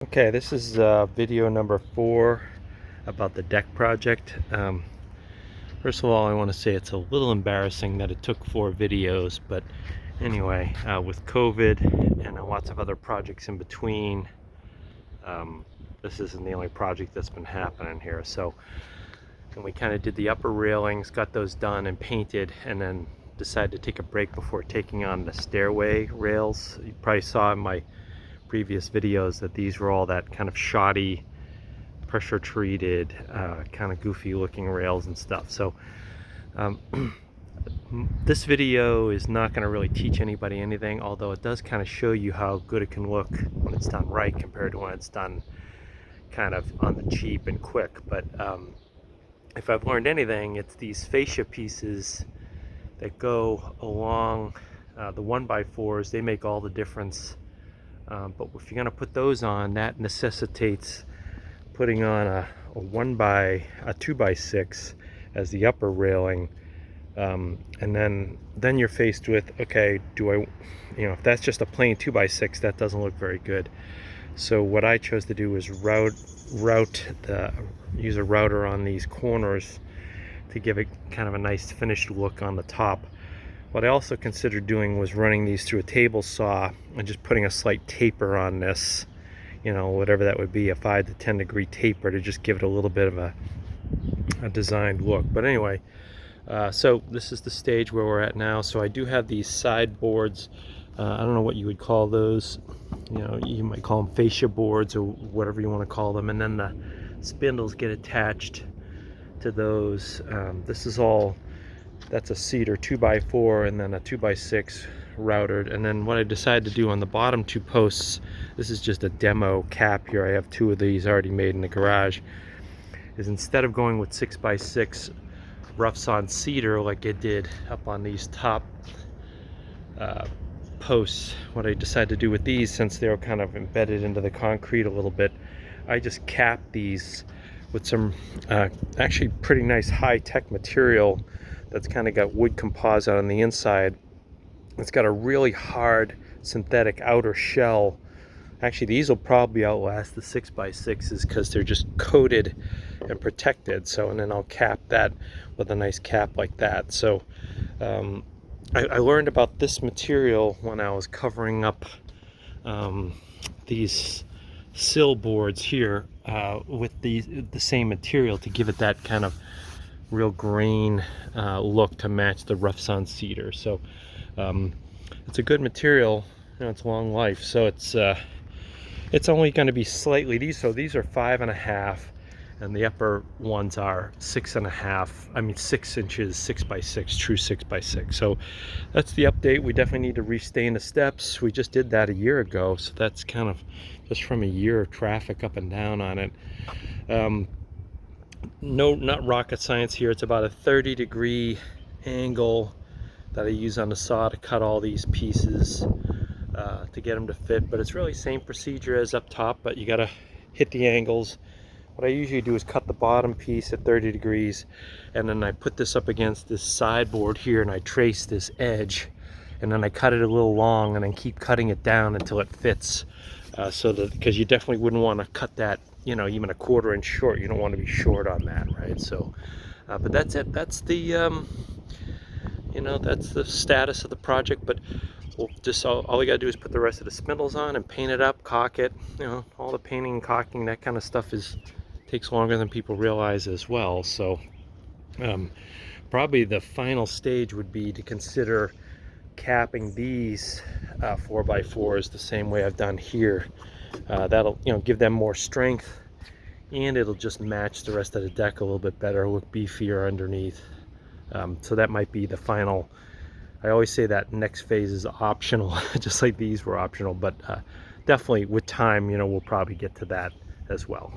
Okay, this is video number 4 about the deck project. First of all, I want to say it's a little embarrassing that it took 4 videos, but anyway, with COVID and lots of other projects in between, this isn't the only project that's been happening here. So, and we kind of did the upper railings, got those done and painted, and then decided to take a break before taking on the stairway rails. You probably saw in my previous videos that these were all that kind of shoddy, pressure treated, kind of goofy looking rails and stuff. So this video is not going to really teach anybody anything, although it does kind of show you how good it can look when it's done right compared to when it's done kind of on the cheap and quick. But if I've learned anything, it's these fascia pieces that go along the 1x4s. They make all the difference. But if you're going to put those on, that necessitates putting on a 2x6 as the upper railing, and then you're faced with, okay, if that's just a plain 2x6, that doesn't look very good. So what I chose to do was use a router on these corners to give it kind of a nice finished look on the top. What I also considered doing was running these through a table saw and just putting a slight taper on this, whatever that would be, a 5 to 10 degree taper, to just give it a little bit of a designed look. But anyway, so this is the stage where we're at now. So I do have these sideboards. I don't know what you would call those. You might call them fascia boards or whatever you want to call them. And then the spindles get attached to those. That's a cedar 2x4 and then a 2x6 routered. And then what I decided to do on the bottom 2 posts, this is just a demo cap here, I have 2 of these already made in the garage, is instead of going with 6x6 rough sawn cedar like I did up on these top posts, what I decided to do with these, since they're kind of embedded into the concrete a little bit, I just capped these with some actually pretty nice high-tech material that's kind of got wood composite on the inside. It's got a really hard synthetic outer shell. Actually, these will probably outlast the 6x6s because they're just coated and protected. So, and then I'll cap that with a nice cap like that. So I learned about this material when I was covering up these sill boards here with the same material to give it that kind of real grain look to match the rough sawn cedar. So it's a good material, it's long life. So it's only going to be slightly, these are 5.5, and the upper ones are 6.5. I mean 6 inches, 6x6, true 6x6. So that's the update. We definitely need to restain the steps. We just did that a year ago, so that's kind of just from a year of traffic up and down on it. No, not rocket science here. It's about a 30-degree angle that I use on the saw to cut all these pieces to get them to fit. But it's really same procedure as up top, but you gotta hit the angles. What I usually do is cut the bottom piece at 30 degrees, and then I put this up against this sideboard here, and I trace this edge, and then I cut it a little long, and then keep cutting it down until it fits. Because you definitely wouldn't want to cut that, even a 1/4 inch short. You don't want to be short on that, right? So, but that's it. That's the, that's the status of the project. But we'll just all we gotta do is put the rest of the spindles on and paint it up, caulk it. All the painting and caulking, that kind of stuff takes longer than people realize as well. So, probably the final stage would be to consider capping these 4x4s the same way I've done here. That'll give them more strength, and it'll just match the rest of the deck a little bit better, look beefier underneath. So that might be the final. I always say that next phase is optional, just like these were optional, but definitely with time, we'll probably get to that as well.